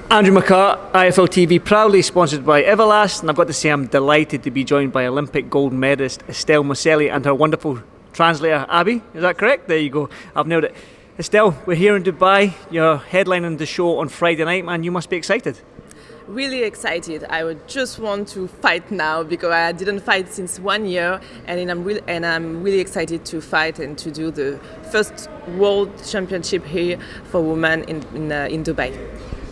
Andrew McCART, IFL TV, proudly sponsored by Everlast, and I've got to say I'm delighted to be joined by Olympic gold medalist Estelle Mossely and her wonderful translator Abby. Is that correct? There you go. I've nailed it. Estelle, we're here in Dubai. You're headlining the show on Friday night, man. You must be excited. Really excited. I would just want to fight now because I didn't fight since 1 year, and I'm really excited to fight and to do the first World Championship here for women in Dubai.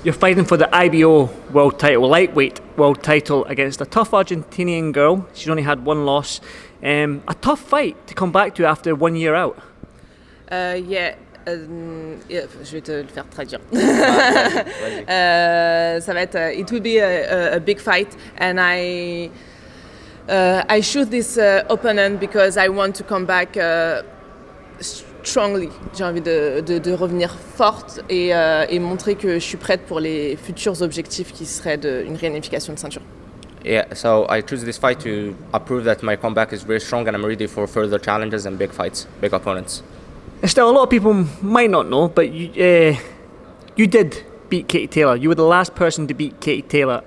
You're fighting for the IBO world title, lightweight world title, against a tough Argentinian girl. She's only had one loss. A tough fight to come back to after 1 year out. Yeah. Je vais te le faire traduire. Ça va être. It will be a big fight, and I choose this opponent because I want to come back strongly. J'ai envie de revenir forte et montrer que je suis prête pour les futurs objectifs qui seraient une réunification de ceinture. Yeah, so I choose this fight to prove that my comeback is very strong and I'm ready for further challenges and big fights, big opponents. Estelle, a lot of people might not know, but you did beat Katie Taylor. You were the last person to beat Katie Taylor,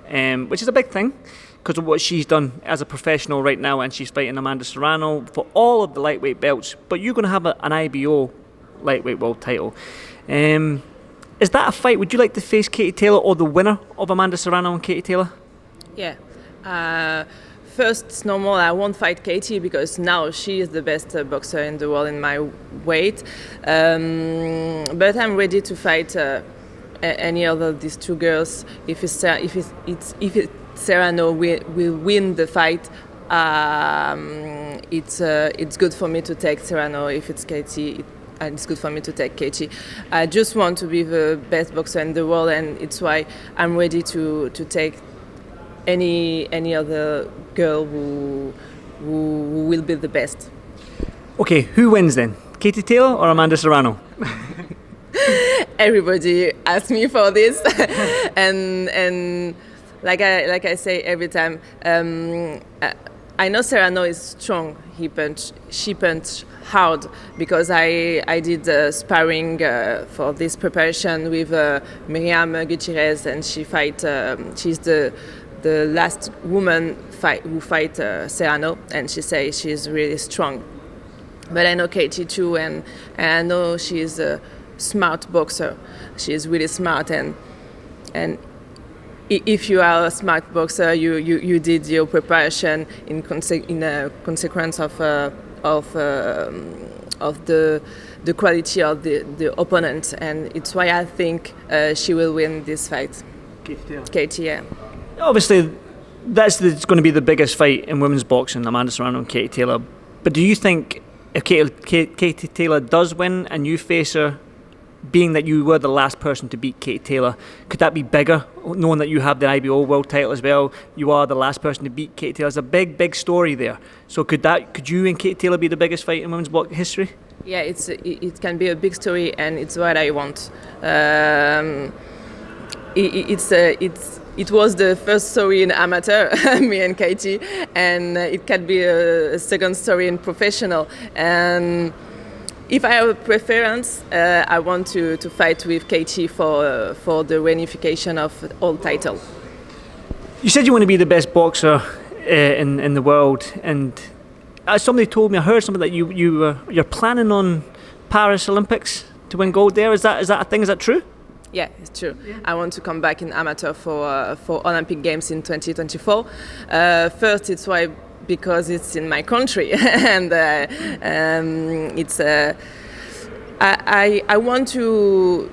which is a big thing because of what she's done as a professional right now, and she's fighting Amanda Serrano for all of the lightweight belts. But you're going to have an IBO lightweight world title. Is that a fight? Would you like to face Katie Taylor or the winner of Amanda Serrano and Katie Taylor? Yeah. First, it's normal. I won't fight Katie because now she is the best boxer in the world in my weight. But I'm ready to fight any other of these two girls. If Serrano will win the fight, it's good for me to take Serrano. If it's Katie, it's good for me to take Katie. I just want to be the best boxer in the world, and it's why I'm ready to take any other girl who will be the best. Okay, who wins then? Katie Taylor or Amanda Serrano? Everybody asks me for this, and like I say every time, I know Serrano is strong. She punched hard because I did sparring for this preparation with Miriam Gutierrez, and she's the last woman who fight Serrano, and she says she's really strong. But I know Katie too, and I know she's a smart boxer. She's really smart, and if you are a smart boxer, you did your preparation in a consequence of the quality of the opponent, and it's why I think she will win this fight. Katie, yeah. Obviously, that's going to be the biggest fight in women's boxing, Amanda Serrano and Katie Taylor. But do you think if Katie Taylor does win and you face her, being that you were the last person to beat Katie Taylor, could that be bigger, knowing that you have the IBO world title as well? You are the last person to beat Katie Taylor. There's a big story there. So could you and Katie Taylor be the biggest fight in women's boxing history? Yeah, it can be a big story, and it's what I want. It was the first story in amateur, me and Katie, and it can be a second story in professional. And if I have a preference, I want to fight with Katie for the reunification of all title. You said you want to be the best boxer in the world, and somebody told me, I heard something that you're planning on Paris Olympics to win gold there. Is that a thing? Is that true? Yeah, it's true. Yeah. I want to come back in amateur for Olympic Games in 2024. First, it's why because it's in my country, and it's. I want to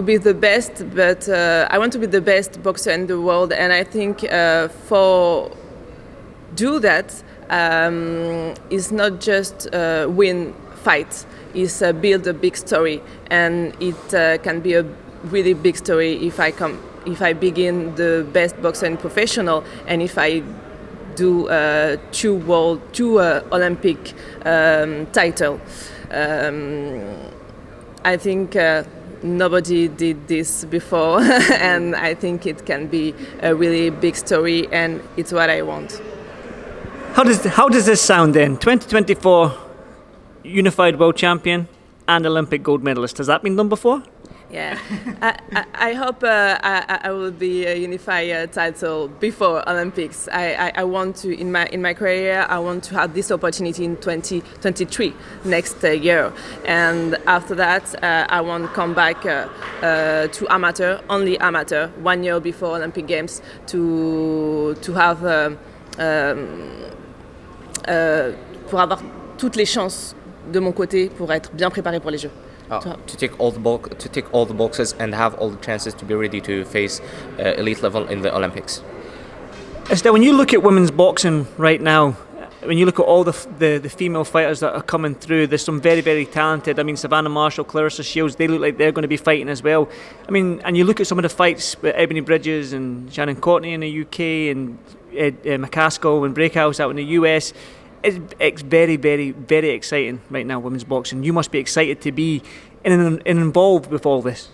be the best, but I want to be the best boxer in the world, and I think for do that is not just win fights. It's build a big story, and it can be a really big story if I begin the best boxer and professional, and if I do two Olympic title. I think nobody did this before, and I think it can be a really big story, and it's what I want. How does this sound then? 2024 unified world champion and Olympic gold medalist. Has that been done before? Yeah, I hope I will be a unified title before Olympics. I want to in my career. I want to have this opportunity in 2023 next year, and after that I want to come back to amateur, only amateur, 1 year before Olympic Games to have pour avoir toutes les chances de mon côté pour être bien préparé pour les Jeux. To tick all the boxes and have all the chances to be ready to face elite level in the Olympics. Estelle, when you look at women's boxing right now, when you look at all the female fighters that are coming through, there's some very, very talented. I mean, Savannah Marshall, Clarissa Shields, they look like they're going to be fighting as well. I mean, and you look at some of the fights with Ebony Bridges and Shannon Courtney in the UK and McCaskill and Breakhouse out in the US. It's very, very, very exciting right now, women's boxing. You must be excited to be involved with all this.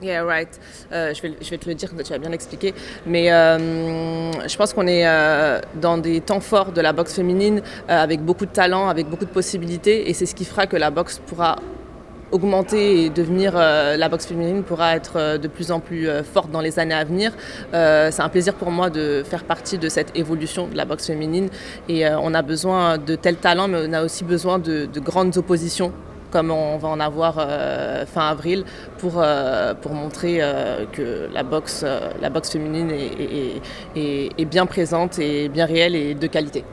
Yeah, right. Je vais te le dire, tu as bien expliqué. Mais je pense qu'on est dans des temps forts de la boxe féminine, avec beaucoup de talent, avec beaucoup de possibilités. Et c'est ce qui fera que la boxe pourra augmenter et devenir, la boxe féminine pourra être de plus en plus forte dans les années à venir. C'est un plaisir pour moi de faire partie de cette évolution de la boxe féminine. Et on a besoin de tels talents, mais on a aussi besoin de grandes oppositions, comme on va en avoir fin avril, pour montrer que la boxe féminine est bien présente et bien réelle et de qualité.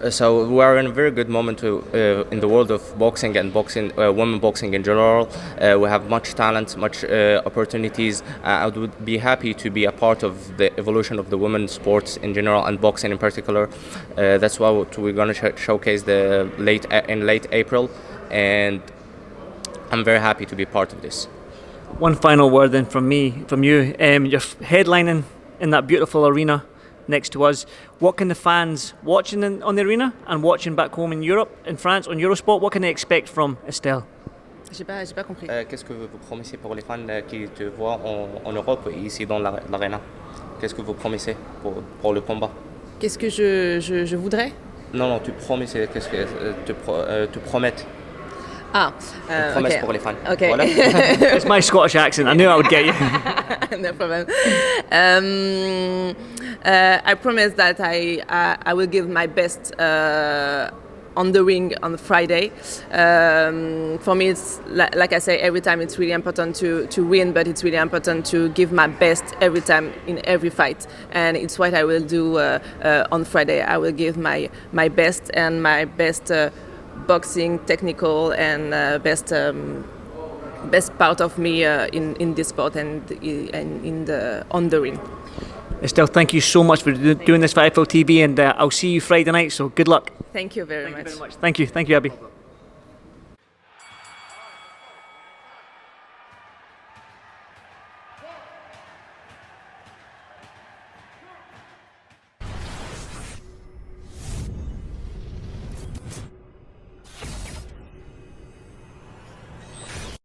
So we are in a very good moment in the world of boxing and women boxing in general. We have much talent, much opportunities. I would be happy to be a part of the evolution of the women's sports in general and boxing in particular. That's what we're going to showcase in late April, and I'm very happy to be part of this. One final word then from you. You're headlining in that beautiful arena next to us. What can the fans watching on the arena and watching back home in Europe, in France, on Eurosport, what can they expect from Estelle? J'ai pas compris. Qu'est-ce que vous promettez pour les fans qui te voient en Europe et ici dans l'arena? Qu'est-ce que vous promettez pour le combat? Qu'est-ce que je voudrais? Non, tu promettez. Qu'est-ce que tu promettes? Promesse Okay. pour les fans. Okay. Voilà. It's my Scottish accent. I knew I would get you. No problem. I promise that I will give my best on the ring on Friday. For me, it's like I say every time, it's really important to win, but it's really important to give my best every time in every fight, and it's what I will do on Friday. I will give my best and my best boxing, technical, and best part of me in this sport and on the ring. Estelle, thank you so much for doing this for IFL TV, and I'll see you Friday night, so good luck. Thank you very Thank much. you very much. Thank you, Abby.